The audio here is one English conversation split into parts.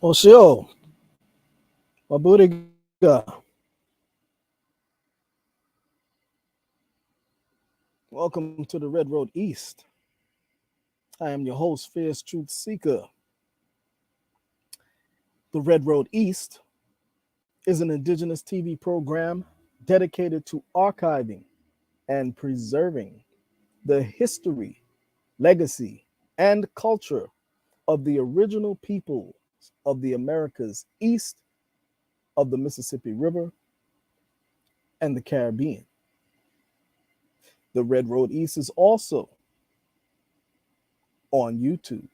Osio, Maburiga. Welcome to the Red Road East. I am your host, Fierce Truth Seeker. The Red Road East is an indigenous TV program dedicated to archiving and preserving the history, legacy, and culture of the original peoples of the Americas east of the Mississippi River and the Caribbean. The Red Road East is also on YouTube.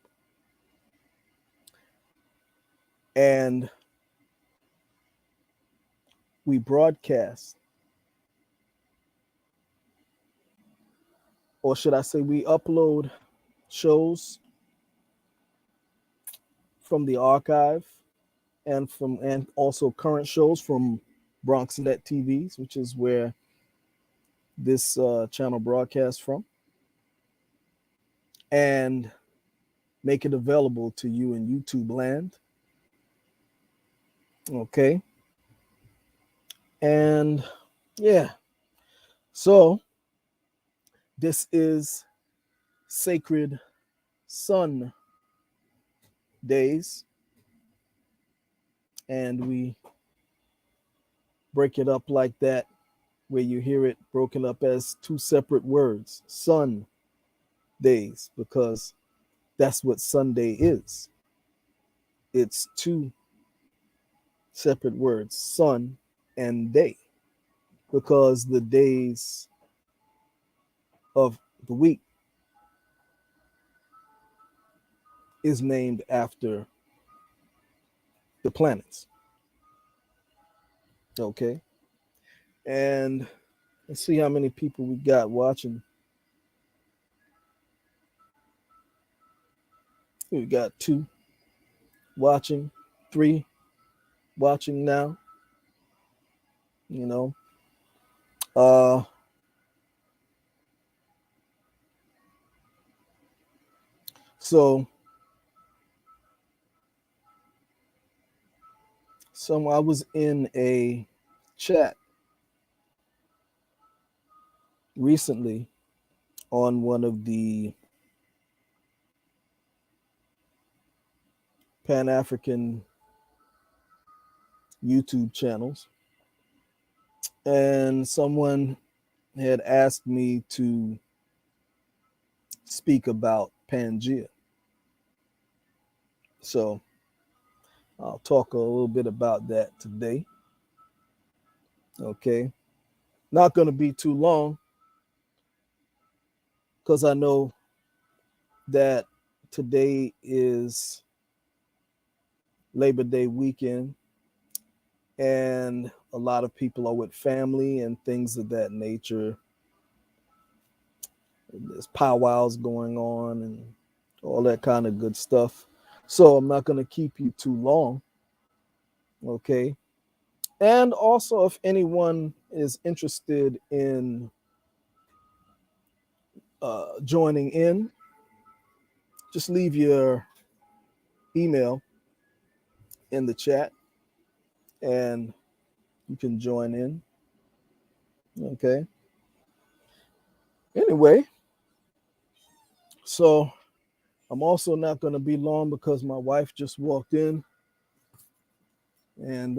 And we broadcast, or should I say, we upload shows from the archive and also current shows from BronxNet TVs, which is where this channel broadcasts from, and make it available to you in YouTube land. Okay. And yeah, so this is Sacred Sun Days, and we break it up like that, where you hear it broken up as two separate words, sun days, because that's what Sunday is. It's two separate words, sun and day, because the days of the week is named after the planets. Okay. And let's see how many people we got watching. We got 2 watching, 3 watching now. You know, so I was in a chat recently on one of the Pan-African YouTube channels, and someone had asked me to speak about Pangea. So I'll talk a little bit about that today. Okay. Not going to be too long, because I know that today is Labor Day weekend, and a lot of people are with family and things of that nature. There's powwows going on and all that kind of good stuff. So I'm not going to keep you too long. Okay. And also, if anyone is interested in joining in, just leave your email in the chat and you can join in. Okay. Anyway, so I'm also not going to be long because my wife just walked in, and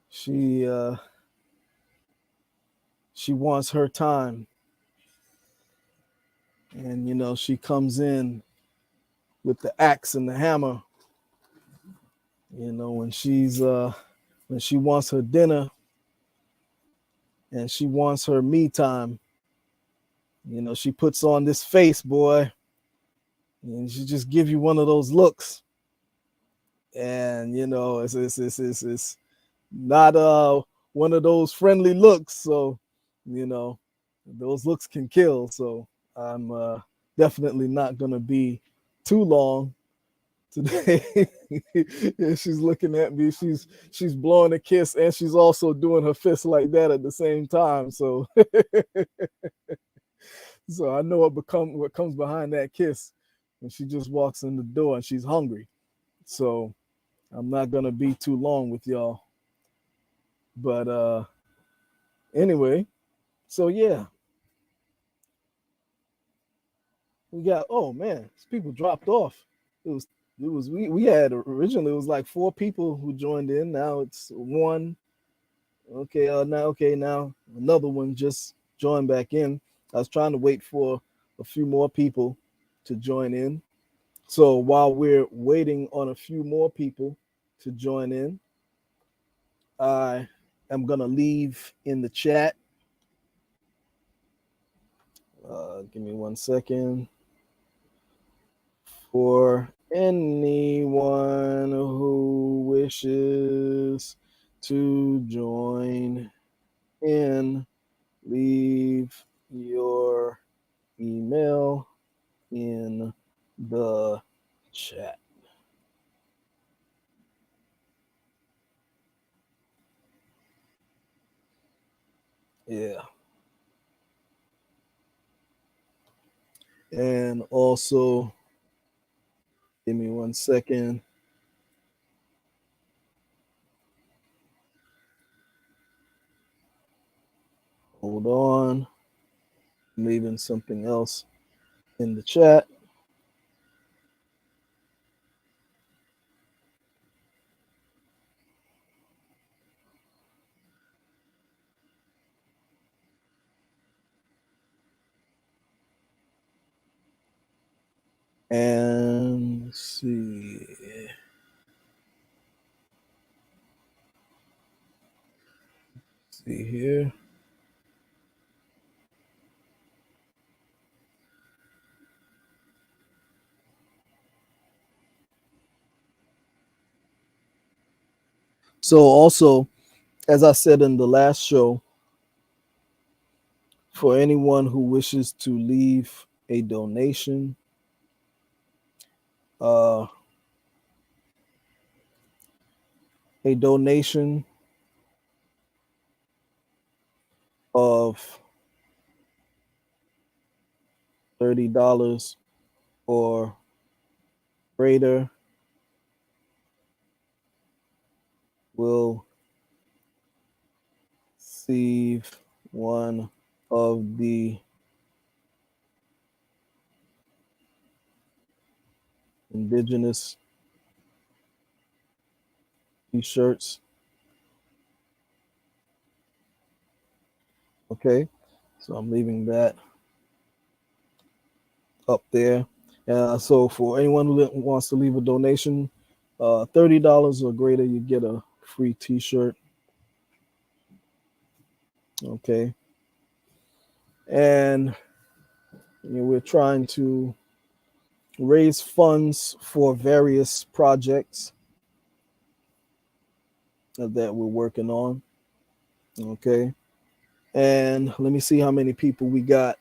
she wants her time, and she comes in with the axe and the hammer. When she wants her dinner and she wants her me time, she puts on this face, boy, and she just give you one of those looks, and it's not one of those friendly looks. So those looks can kill. So I'm definitely not gonna be too long today. And she's looking at me, she's blowing a kiss, and she's also doing her fist like that at the same time. So so I know what comes behind that kiss when she just walks in the door and she's hungry. So I'm not gonna be too long with y'all. But anyway, so yeah, we got, oh man, people dropped off. It was we had originally it was like 4 people who joined in. Now it's one. Okay, now another one just joined back in. I was trying to wait for a few more people to join in. So while we're waiting on a few more people to join in, I am gonna leave in the chat. Give me 1 second. For anyone who wishes to join in, leave your email in the chat. Yeah. And also, give me 1 second. Hold on. I'm leaving something else in the chat. And let's see. See here. So also, as I said in the last show, for anyone who wishes to leave a donation, uh, a donation of $30 or greater will receive one of the indigenous t-shirts. Okay, so I'm leaving that up there. So for anyone who wants to leave a donation, $30 or greater, you get a free t-shirt. Okay, and we're trying to raise funds for various projects that we're working on. Okay, and let me see how many people we got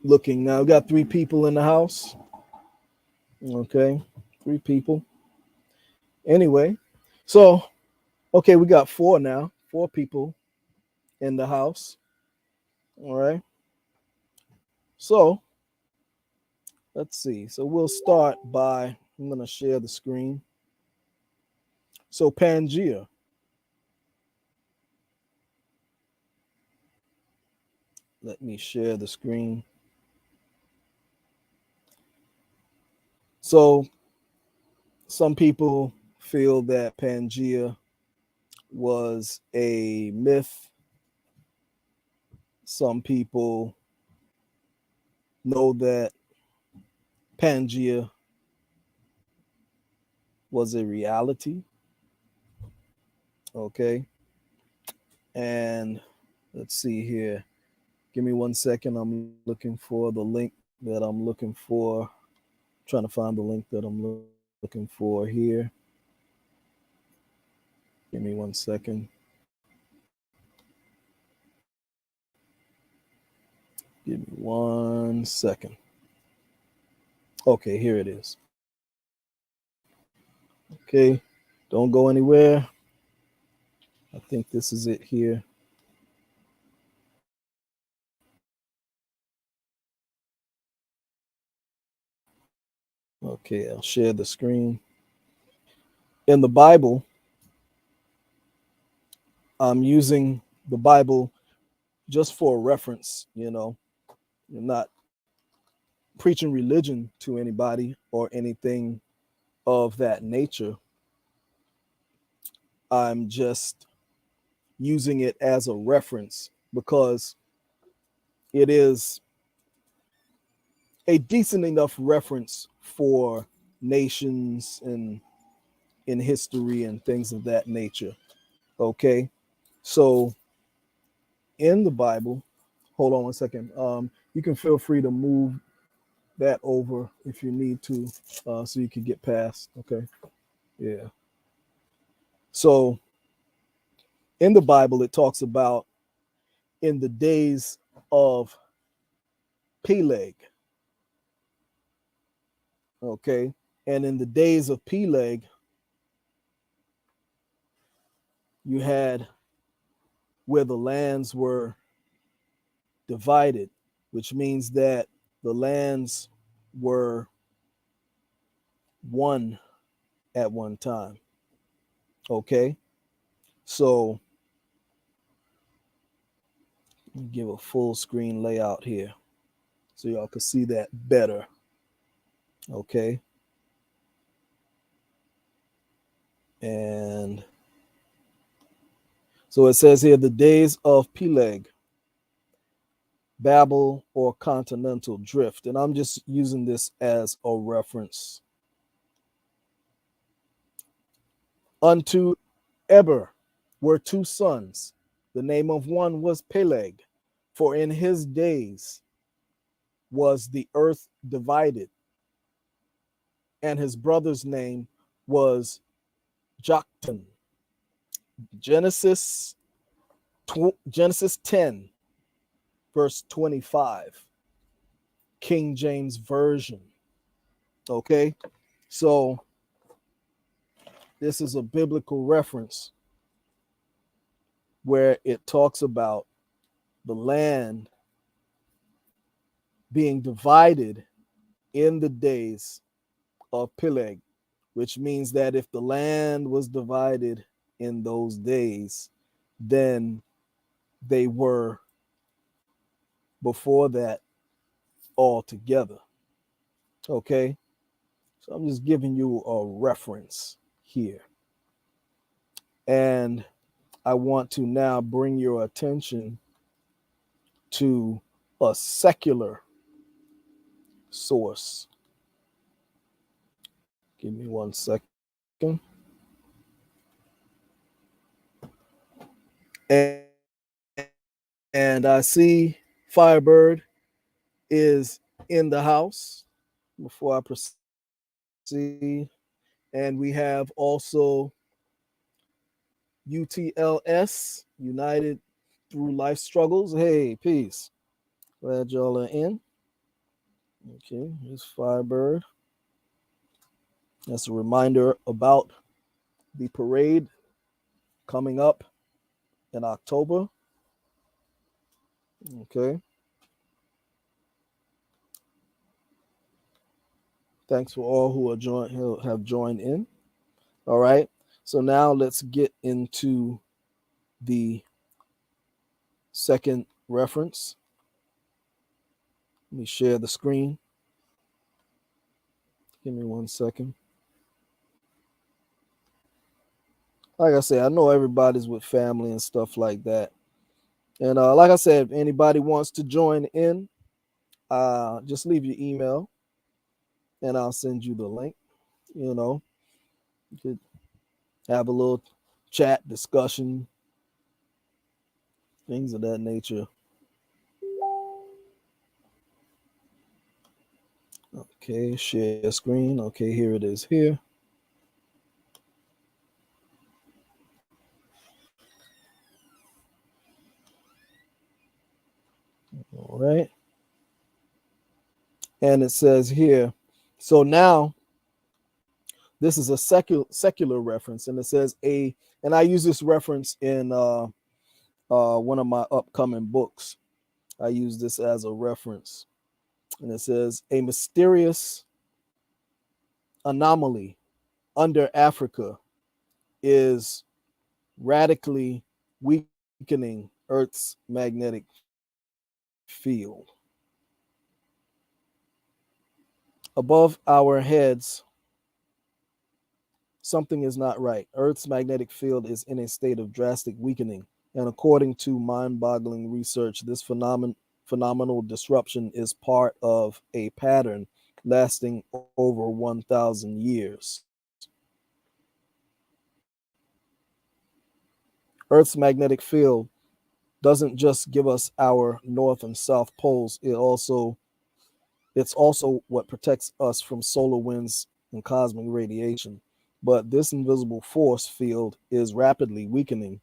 looking now. We got 3 people in the house. Okay, 3 people. Anyway, so okay, we got 4 now. 4 people in the house. All right. So let's see. So we'll start by, I'm gonna share the screen. So Pangea, let me share the screen. So some people feel that Pangea was a myth. Some people know that Pangea was a reality. Okay. And let's see here. Give me 1 second. I'm looking for the link that I'm looking for. Trying to find the link that I'm looking for here. Give me 1 second. Give me 1 second. Okay, here it is. Okay, don't go anywhere. I think this is it here. Okay, I'll share the screen. In the Bible, I'm using the Bible just for a reference, I'm not preaching religion to anybody or anything of that nature. I'm just using it as a reference because it is a decent enough reference for nations and in history and things of that nature. Okay. So in the Bible, hold on one second. You can feel free to move that over if you need to, so you can get past. Okay. Yeah. So in the Bible, it talks about in the days of Peleg. Okay. And in the days of Peleg, you had where the lands were divided, which means that the lands were one at one time. Okay. So give a full screen layout here so y'all can see that better. Okay. And so it says here the days of Peleg, Babel, or continental drift. And I'm just using this as a reference. Unto Eber were two sons. The name of one was Peleg, for in his days was the earth divided, and his brother's name was Joktan. Genesis Genesis 10, verse 25, King James Version. Okay, so this is a biblical reference where it talks about the land being divided in the days of Peleg, which means that if the land was divided in those days, then they were before that all together. Okay, so I'm just giving you a reference here. And I want to now bring your attention to a secular source. Give me 1 second. And, and I see Firebird is in the house before I proceed. And we have also UTLS, United Through Life Struggles. Hey, peace. Glad y'all are in. Okay, here's Firebird. That's a reminder about the parade coming up in October. Okay. Thanks for all who have joined in. All right. So now let's get into the second reference. Let me share the screen. Give me 1 second. Like I said, I know everybody's with family and stuff like that. And like I said, if anybody wants to join in, just leave your email and I'll send you the link. You could have a little chat, discussion, things of that nature. Okay, share screen. Okay, here it is here. All right. And it says here, so now this is a secular reference, and it says and I use this reference in one of my upcoming books. I use this as a reference, and it says a mysterious anomaly under Africa is radically weakening Earth's magnetic field. Above our heads, something is not right. Earth's magnetic field is in a state of drastic weakening. And according to mind boggling research, this phenomenal disruption is part of a pattern lasting over 1,000 years. Earth's magnetic field doesn't just give us our north and south poles, it's also what protects us from solar winds and cosmic radiation. But this invisible force field is rapidly weakening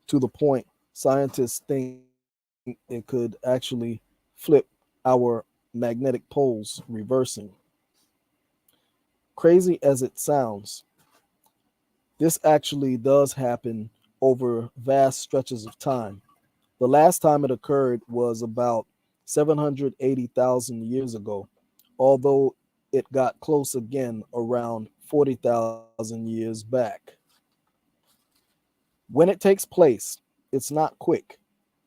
to the point scientists think it could actually flip our magnetic poles, reversing. Crazy as it sounds, this actually does happen over vast stretches of time. The last time it occurred was about 780,000 years ago, although it got close again around 40,000 years back. When it takes place, it's not quick,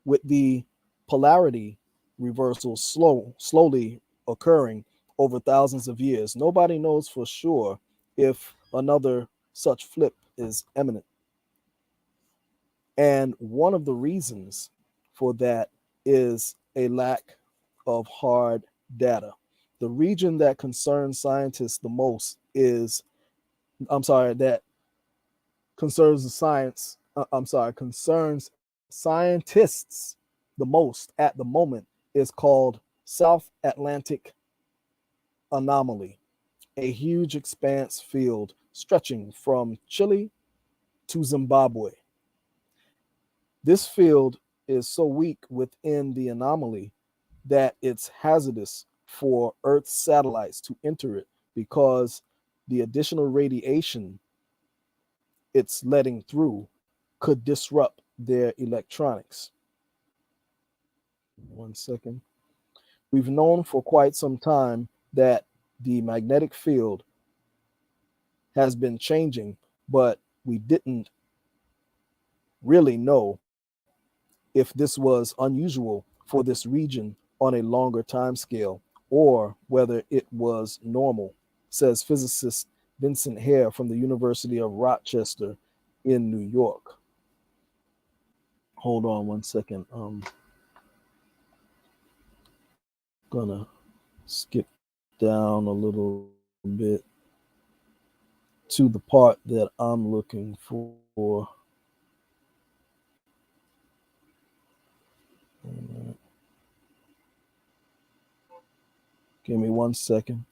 with the polarity reversal slowly occurring over thousands of years. Nobody knows for sure if another such flip is imminent. And one of the reasons for that is a lack of hard data. The region that concerns scientists the most is, that concerns the science, concerns scientists the most at the moment is called South Atlantic Anomaly, a huge expanse field stretching from Chile to Zimbabwe. This field is so weak within the anomaly that it's hazardous for Earth's satellites to enter it because the additional radiation it's letting through could disrupt their electronics. One second. We've known for quite some time that the magnetic field has been changing, but we didn't really know if this was unusual for this region on a longer time scale or whether it was normal, says physicist Vincent Hare from the University of Rochester in New York. Hold on one second. Gonna skip down a little bit to the part that I'm looking for. Give me 1 second.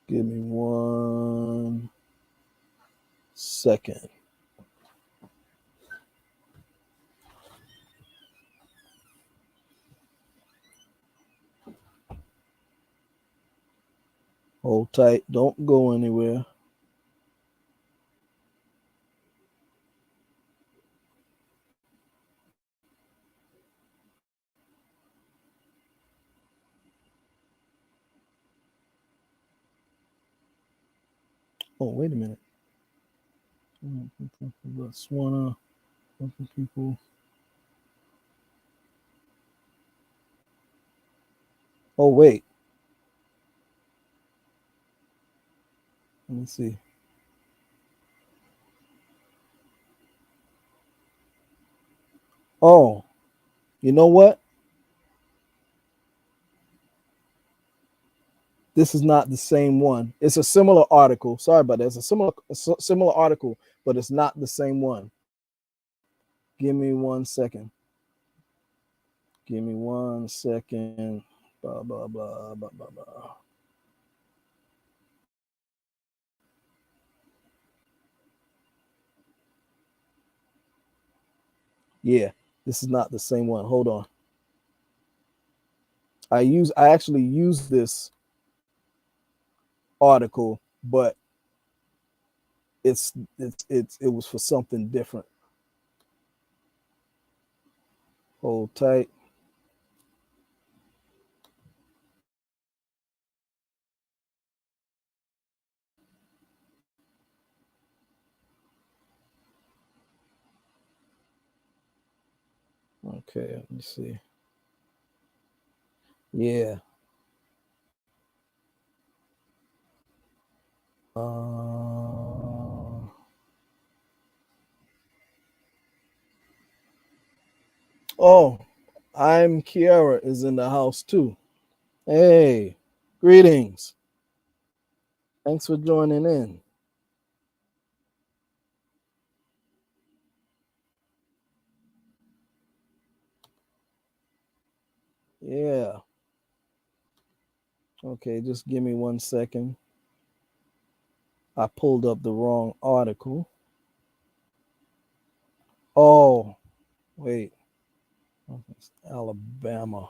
Give me 1 second. Hold tight. Don't go anywhere. Oh, wait a minute. Botswana, people. Oh, wait. Let me see. Oh, you know what? This is not the same one. It's a similar article. Sorry about that. It's a similar article, but it's not the same one. Give me 1 second. Give me 1 second. Blah blah blah blah blah blah. Yeah, this is not the same one. Hold on. I actually used this article, but it was for something different. Hold tight. Okay, let me see. Yeah. Oh, I'm Kiara is in the house too. Hey, greetings. Thanks for joining in. Yeah. Okay, just give me 1 second. I pulled up the wrong article. Oh, wait. It's Alabama.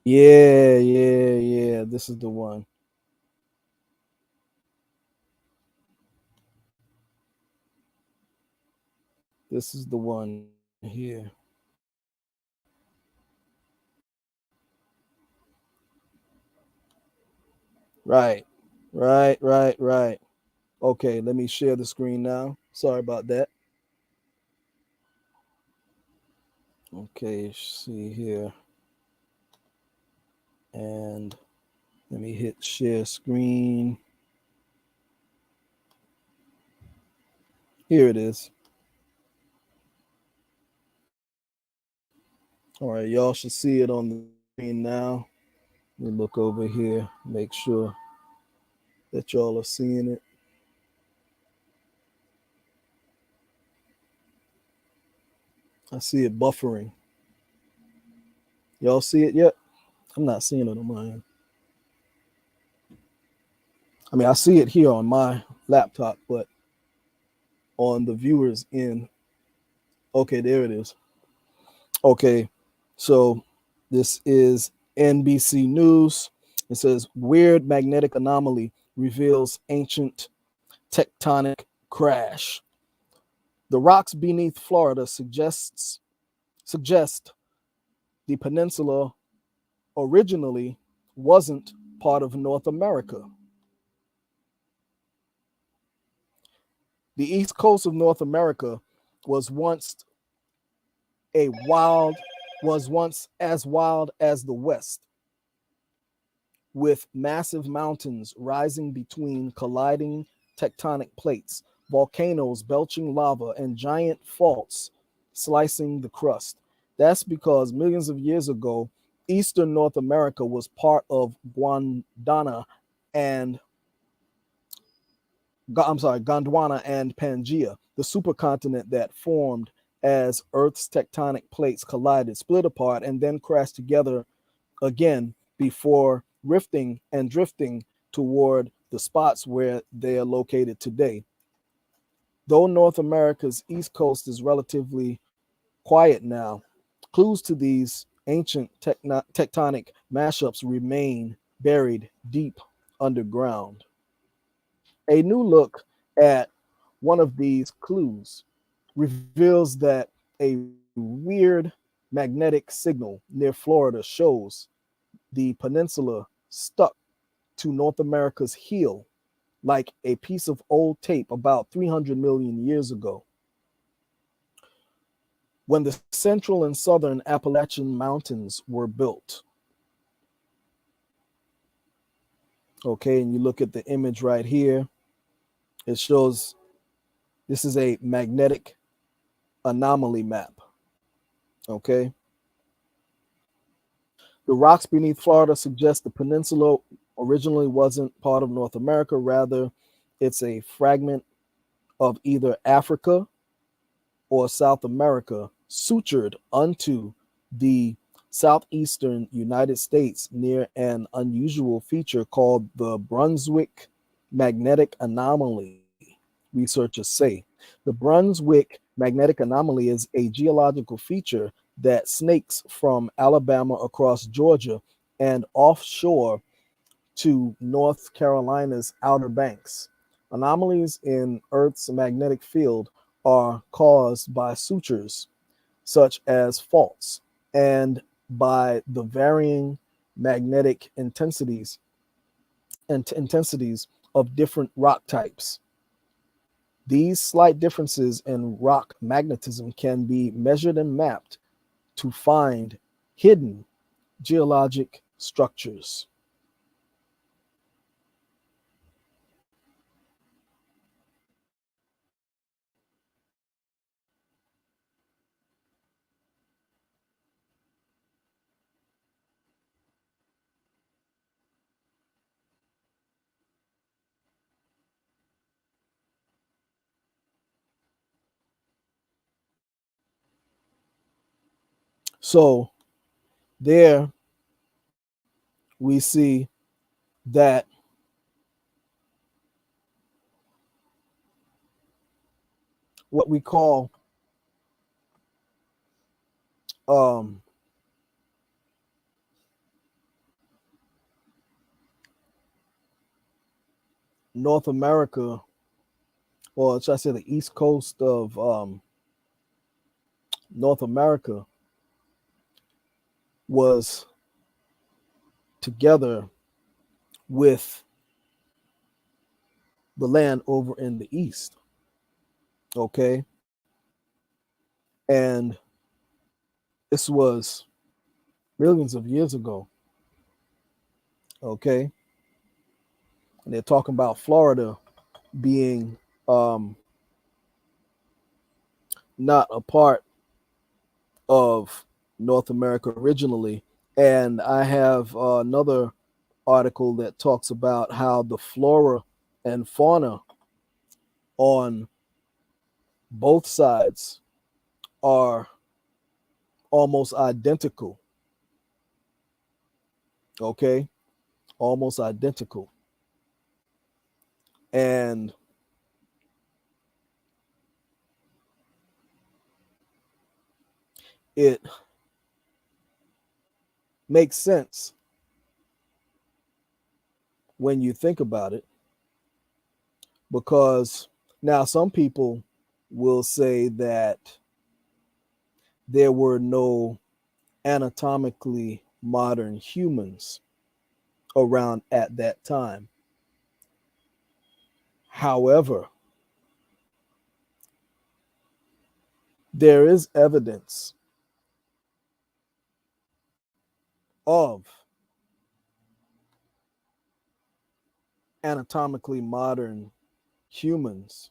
Yeah. This is the one. This is the one here. Right. Right. Okay, let me share the screen now. Sorry about that. Okay, see here. And let me hit share screen. Here it is. All right, y'all should see it on the screen now. Let me look over here, make sure that y'all are seeing it. I see it buffering. Y'all see it yet? I'm not seeing it on mine. I mean, I see it here on my laptop, but on the viewers end. Okay, there it is. Okay, so this is NBC News. It says weird magnetic anomaly reveals ancient tectonic crash. The rocks beneath Florida suggest the peninsula originally wasn't part of North America. The east coast of North America was once a wild was once as wild as the west, with massive mountains rising between colliding tectonic plates, volcanoes belching lava, and giant faults slicing the crust. That's because millions of years ago, eastern North America was part of and Gondwana and Pangea, the supercontinent that formed as Earth's tectonic plates collided, split apart, and then crashed together again before rifting and drifting toward the spots where they are located today. Though North America's east coast is relatively quiet now, clues to these ancient tectonic mashups remain buried deep underground. A new look at one of these clues reveals that a weird magnetic signal near Florida shows the peninsula stuck to North America's heel like a piece of old tape about 300 million years ago. When the central and southern Appalachian Mountains were built. Okay, and you look at the image right here, it shows this is a magnetic anomaly map. Okay, the rocks beneath Florida suggest the peninsula originally wasn't part of North America. Rather, it's a fragment of either Africa or South America sutured onto the southeastern United States near an unusual feature called the Brunswick magnetic anomaly, researchers say. The Brunswick magnetic anomaly is a geological feature that snakes from Alabama across Georgia and offshore to North Carolina's Outer Banks. Anomalies in Earth's magnetic field are caused by sutures, such as faults, and by the varying magnetic intensities of different rock types. These slight differences in rock magnetism can be measured and mapped to find hidden geologic structures. So there we see that what we call um, North America, or should I say the east coast of North America, was together with the land over in the east. Okay. And this was millions of years ago. Okay. And they're talking about Florida being not a part of North America originally. And I have another article that talks about how the flora and fauna on both sides are almost identical. Okay. Almost identical. And it makes sense when you think about it, because now some people will say that there were no anatomically modern humans around at that time. However, there is evidence of anatomically modern humans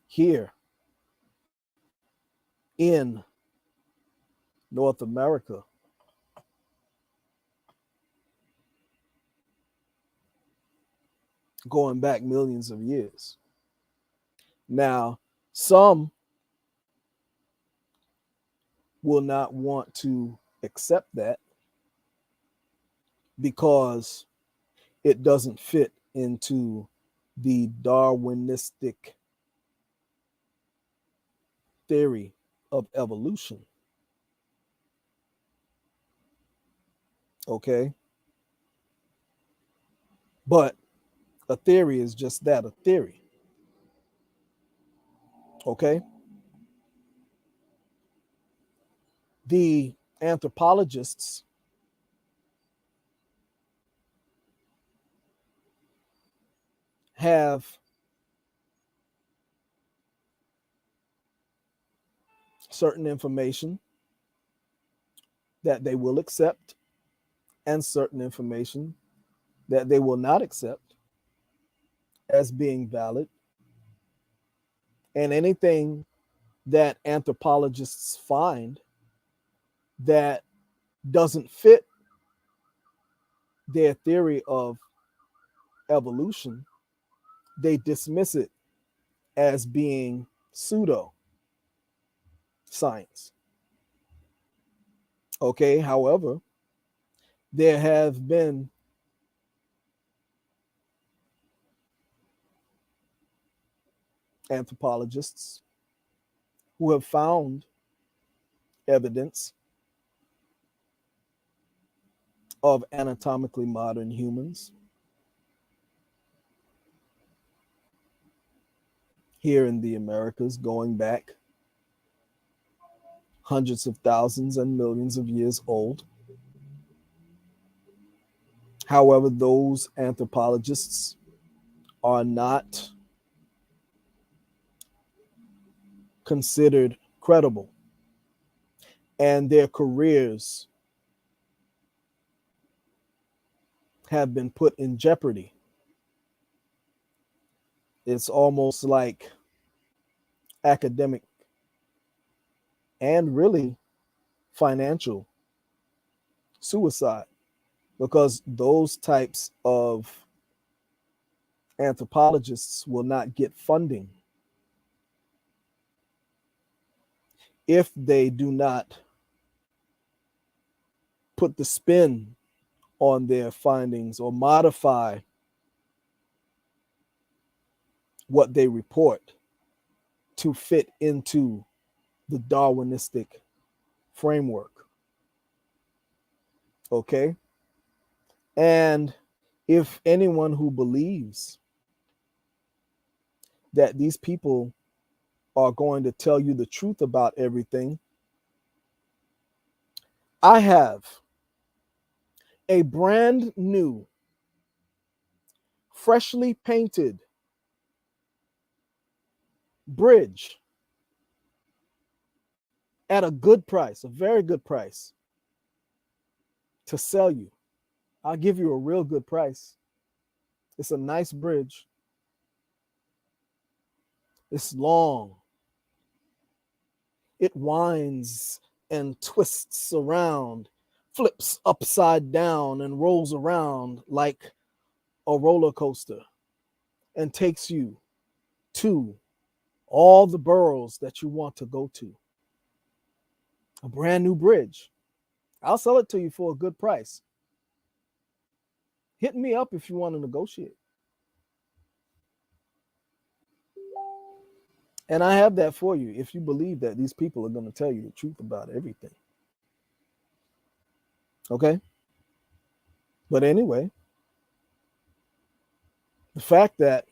here in North America. Going back millions of years. Now, some will not want to accept that because it doesn't fit into the Darwinistic theory of evolution. Okay. But a theory is just that, a theory. Okay. The anthropologists have certain information that they will accept and certain information that they will not accept as being valid. And anything that anthropologists find that doesn't fit their theory of evolution, they dismiss it as being pseudo science. Okay, however, there have been anthropologists who have found evidence of anatomically modern humans here in the Americas, going back hundreds of thousands and millions of years old. However, those anthropologists are not considered credible, and their careers have been put in jeopardy. It's almost like academic and really financial suicide, because those types of anthropologists will not get funding if they do not put the spin on their findings or modify what they report to fit into the Darwinistic framework. Okay? And if anyone who believes that these people are going to tell you the truth about everything, I have a brand new, freshly painted bridge at a good price, a very good price, to sell you. I'll give you a real good price. It's a nice bridge. It's long. It winds and twists around, flips upside down, and rolls around like a roller coaster and takes you to all the boroughs that you want to go to. A brand new bridge. I'll sell it to you for a good price. Hit me up if you want to negotiate. And I have that for you if you believe that these people are going to tell you the truth about everything. Okay? But anyway, the fact that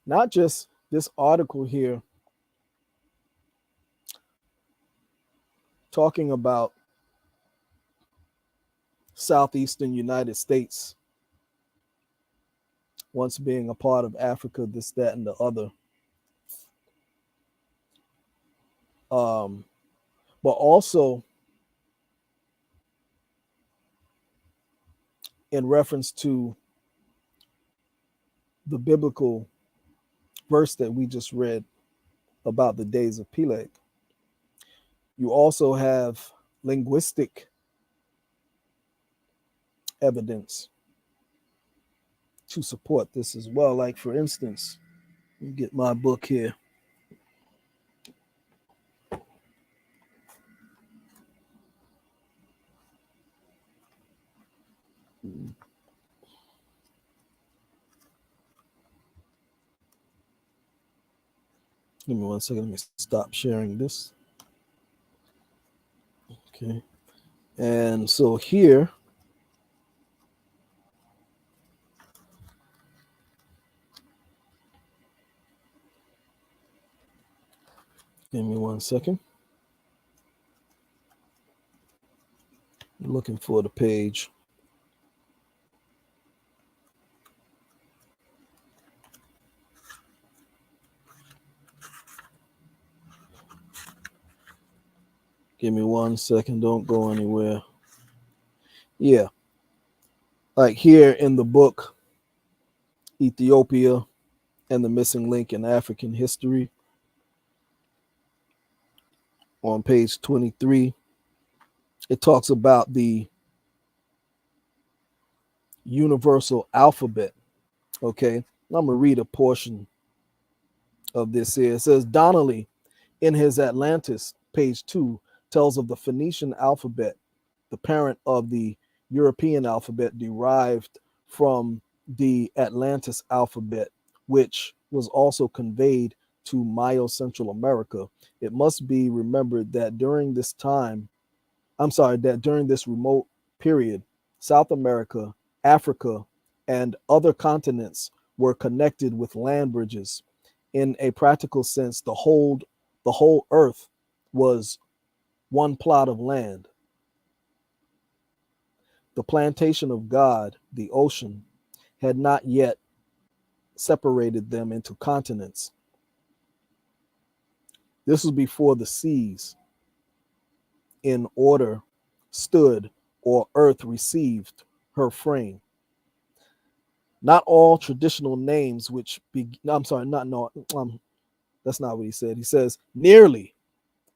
not just this article here talking about southeastern United States once being a part of Africa, this, that, and the other. But also in reference to the biblical verse that we just read about the days of Peleg, you also have linguistic evidence to support this as well. Like, for instance, let me get my book here. Give me 1 second. Let me stop sharing this. Okay. And so here, give me 1 second. I'm looking for the page. Give me 1 second. Don't go anywhere. Yeah. Like here in the book, Ethiopia and the Missing Link in African History, on page 23, it talks about the universal alphabet. Okay. I'm going to read a portion of this here. It says, Donnelly, in his Atlantis, page 2, tells of the Phoenician alphabet, the parent of the European alphabet, derived from the Atlantis alphabet, which was also conveyed to Mayo-Central America. It must be remembered that during this remote period, South America, Africa, and other continents were connected with land bridges. In a practical sense, the whole earth was one plot of land. The plantation of God, the ocean, had not yet separated them into continents. This was before the seas in order stood or earth received her frame. Not all traditional names which I'm sorry, not no, that's not what he said. He says nearly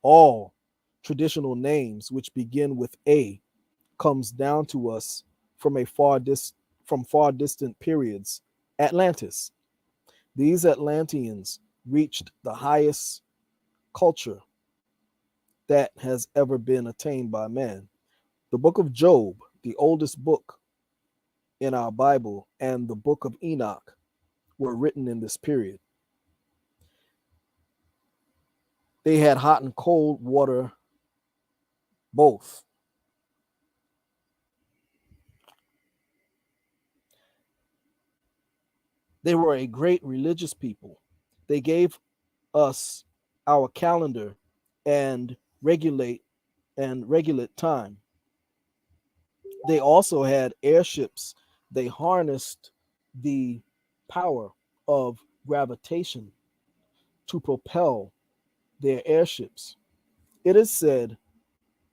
all traditional names which begin with A comes down to us from from far distant periods. Atlantis. These Atlanteans reached the highest culture that has ever been attained by man. The book of Job, the oldest book in our Bible, and the book of Enoch were written in this period. They had hot and cold water both. They were a great religious people. They gave us our calendar and regulate time. They also had airships. They harnessed the power of gravitation to propel their airships. It is said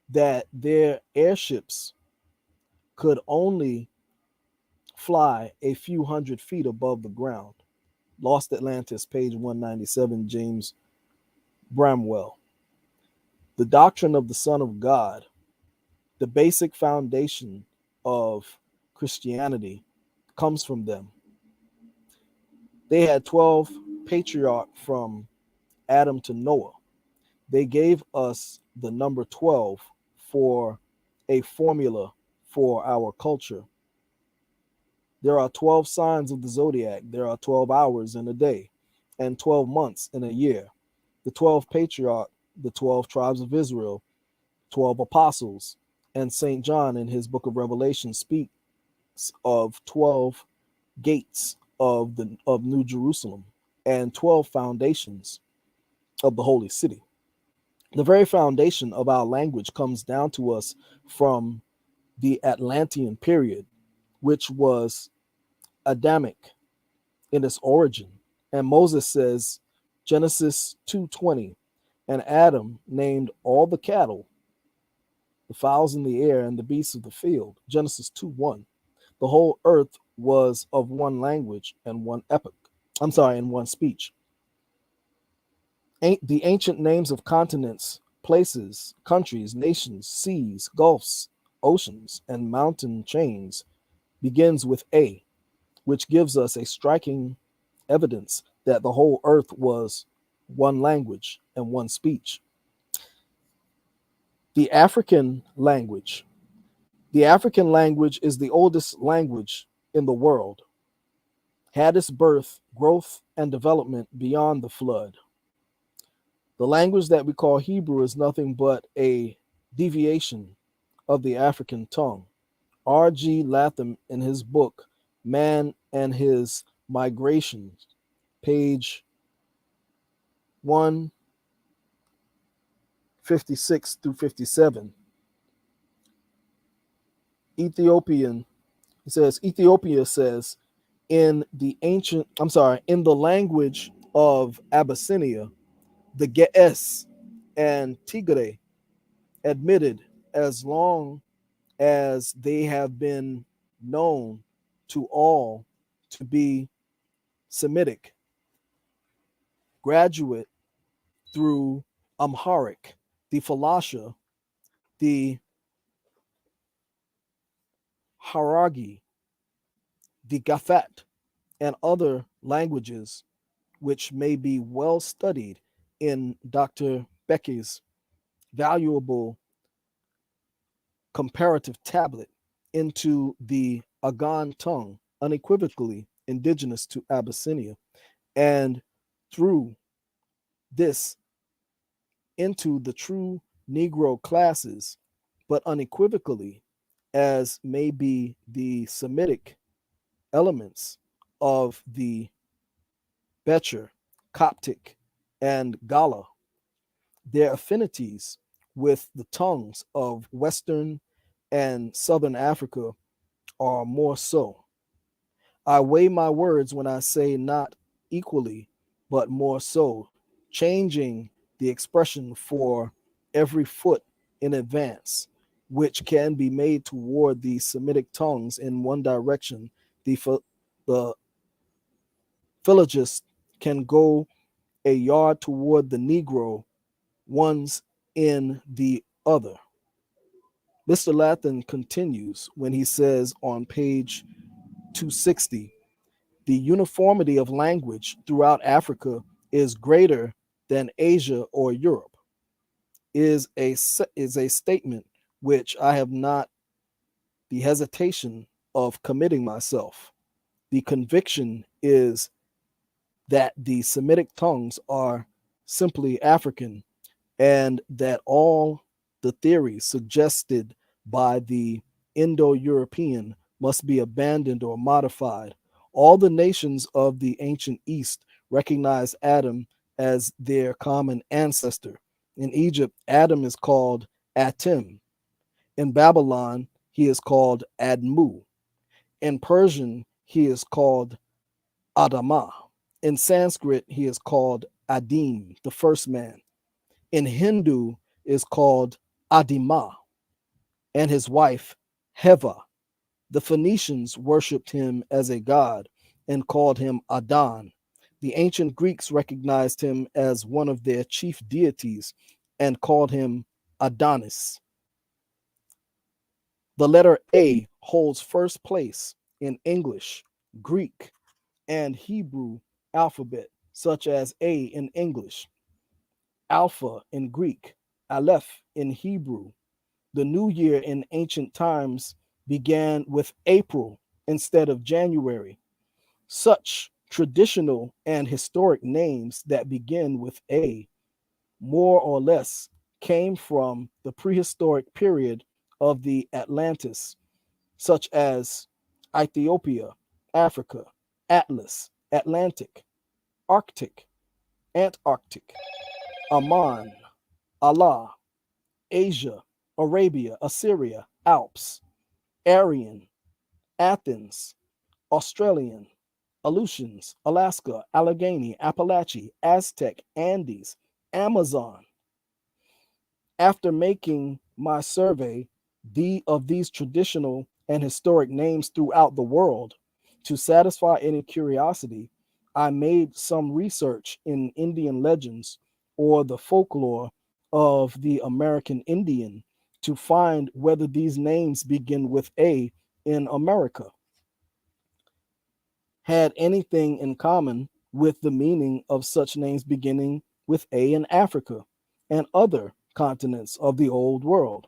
that their airships could only fly a few hundred feet above the ground. Lost Atlantis, page 197, James Bramwell. The doctrine of the Son of God, the basic foundation of Christianity, comes from them. They had 12 patriarchs from Adam to Noah. They gave us the number 12 for a formula for our culture. There are 12 signs of the zodiac. There are 12 hours in a day and 12 months in a year. The 12 patriarchs, the 12 tribes of Israel, 12 apostles, and St. John in his book of Revelation speaks of 12 gates of New Jerusalem and 12 foundations of the holy city. The very foundation of our language comes down to us from the Atlantean period, which was Adamic in its origin. And Moses says, Genesis 2:20, and Adam named all the cattle, the fowls in the air, and the beasts of the field. Genesis 2:1. The whole earth was of one language and one epoch. And one speech. The ancient names of continents, places, countries, nations, seas, gulfs, oceans, and mountain chains begins with A, which gives us a striking evidence that the whole earth was one language and one speech. The African language. The African language is the oldest language in the world, had its birth, growth, and development beyond the flood. The language that we call Hebrew is nothing but a deviation of the African tongue. R.G. Latham, in his book, Man and His Migrations, page 156 through 57. Ethiopia says, in the language of Abyssinia, the Ge'ez and Tigre admitted as long as they have been known to all to be Semitic, graduate through Amharic, the Falasha, the Haragi, the Gafat, and other languages which may be well studied in Dr. Becky's valuable comparative tablet into the Agan tongue, unequivocally indigenous to Abyssinia, and through this into the true Negro classes, but unequivocally, as may be the Semitic elements of the Becher, Coptic, and Gala, their affinities with the tongues of Western and Southern Africa are more so. I weigh my words when I say not equally, but more so, changing the expression for every foot in advance, which can be made toward the Semitic tongues in one direction. The philologist can go a yard toward the Negro ones in the other. Mr. Lathan continues when he says on page 260, the uniformity of language throughout Africa is greater than Asia or Europe, is a statement which I have not the hesitation of committing myself. The conviction is that the Semitic tongues are simply African, and that all the theories suggested by the Indo European must be abandoned or modified. All the nations of the ancient East recognize Adam as their common ancestor. In Egypt, Adam is called Atim. In Babylon, he is called Admu. In Persian, he is called Adamah. In Sanskrit, he is called Adim, the first man. In Hindu is called Adima, and his wife Heva. The Phoenicians worshipped him as a god and called him Adon. The ancient Greeks recognized him as one of their chief deities and called him Adonis. The letter A holds first place in English, Greek, and Hebrew alphabet, such as A in English, Alpha in Greek, Aleph in Hebrew. The new year in ancient times began with April instead of January. Such traditional and historic names that begin with A, more or less, came from the prehistoric period of the Atlantis, such as Ethiopia, Africa, Atlas, Atlantic, Arctic, Antarctic, Aman, Allah, Asia, Arabia, Assyria, Alps, Aryan, Athens, Australian, Aleutians, Alaska, Allegheny, Appalachia, Aztec, Andes, Amazon. After making my survey of these traditional and historic names throughout the world, to satisfy any curiosity, I made some research in Indian legends or the folklore of the American Indian to find whether these names begin with A in America had anything in common with the meaning of such names beginning with A in Africa and other continents of the old world.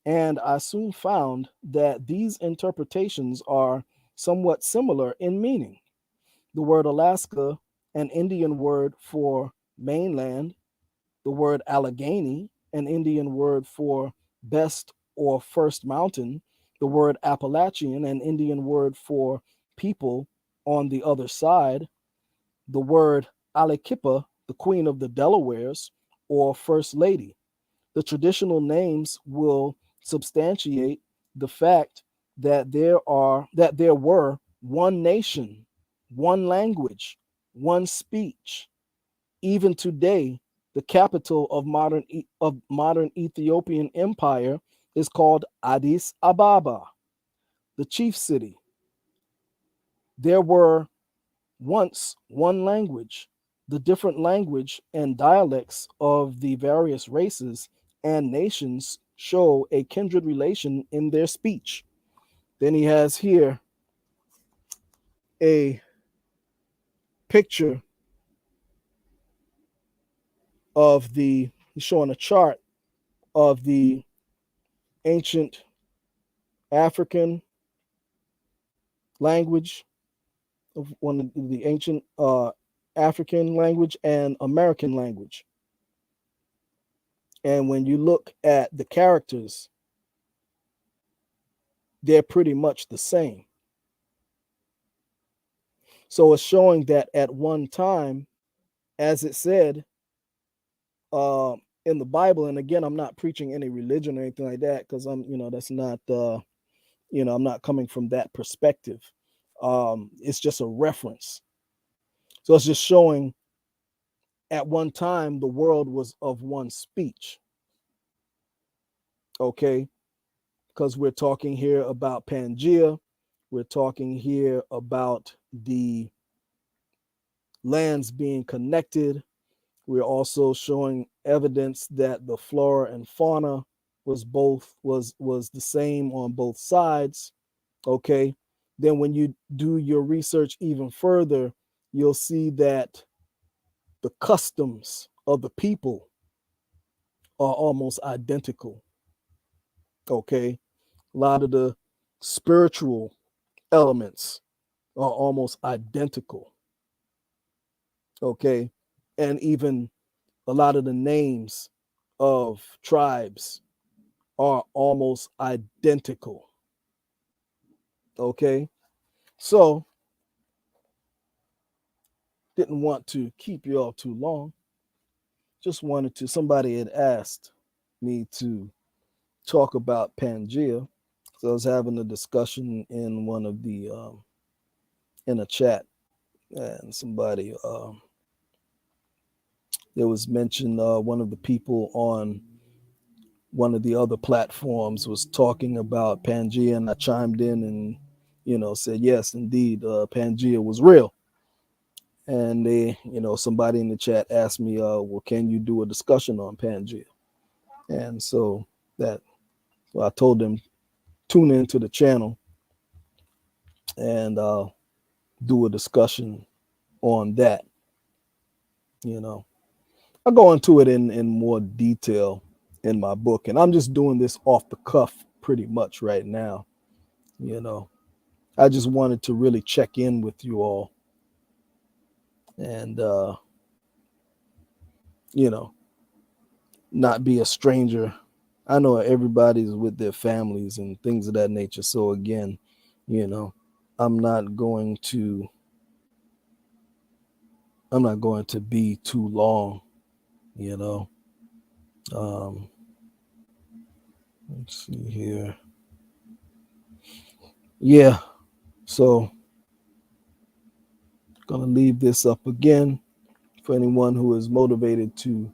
And I soon found that these interpretations are somewhat similar in meaning. The word Alaska, an Indian word for mainland, the word Allegheny, an Indian word for best or first mountain, the word Appalachian, an Indian word for people on the other side, the word Alekipa, the queen of the Delawares, or first lady. The traditional names will substantiate the fact that there were one nation, one language, one speech. Even today, the capital of modern Ethiopian empire is called Addis Ababa, the chief city. There were once one language. The different language and dialects of the various races and nations show a kindred relation in their speech. Then he has here a picture he's showing a chart of the ancient African language of one of the ancient African language and American language. And when you look at the characters, they're pretty much the same. So it's showing that at one time, as it said in the Bible, and again, I'm not preaching any religion or anything like that, because that's not, I'm not coming from that perspective. It's just a reference. So it's just showing at one time the world was of one speech. Okay, because we're talking here about Pangea. We're talking here about the lands being connected. We're also showing evidence that the flora and fauna was the same on both sides. Okay. Then when you do your research even further, you'll see that the customs of the people are almost identical. Okay. A lot of the spiritual elements are almost identical. Okay. And even a lot of the names of tribes are almost identical. Okay. So, didn't want to keep you all too long. Just wanted to, somebody had asked me to talk about Pangea. So I was having a discussion in one of the, in a chat, and somebody, there was mentioned, one of the people on one of the other platforms was talking about Pangea, and I chimed in and, said, yes, indeed, Pangea was real. And they, somebody in the chat asked me, well, can you do a discussion on Pangea? And so I told them, tune into the channel and do a discussion on that. I go into it in more detail in my book, and I'm just doing this off the cuff pretty much right now. I just wanted to really check in with you all and, not be a stranger. I know everybody's with their families and things of that nature. So again, I'm not going to be too long, let's see here. Yeah. So gonna leave this up again for anyone who is motivated to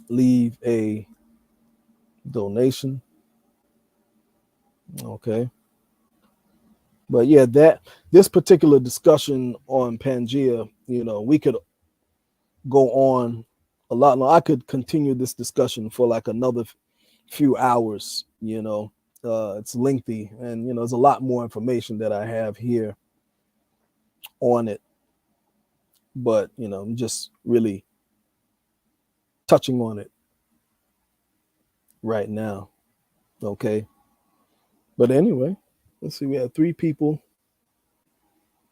leave a donation. Okay. But yeah, this particular discussion on Pangea, we could go on a lot long. I could continue this discussion for like another few hours. It's lengthy, and there's a lot more information that I have here on it. But I'm just really touching on it right now. Okay. But anyway, let's see. We have 3 people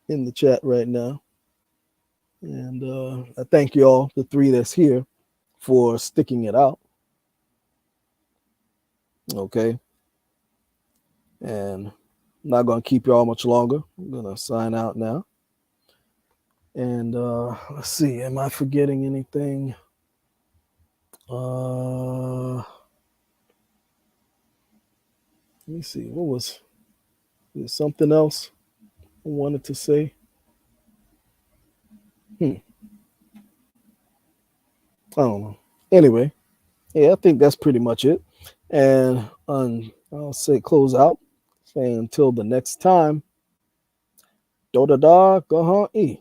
in the chat right now. And I thank you all, the 3 that's here, for sticking it out. Okay. And I'm not going to keep you all much longer. I'm going to sign out now. And let's see. Am I forgetting anything? Let me see. What was there something else I wanted to say? I don't know. Anyway, yeah, I think that's pretty much it. And I'll say close out, saying until the next time. Do da da, go e.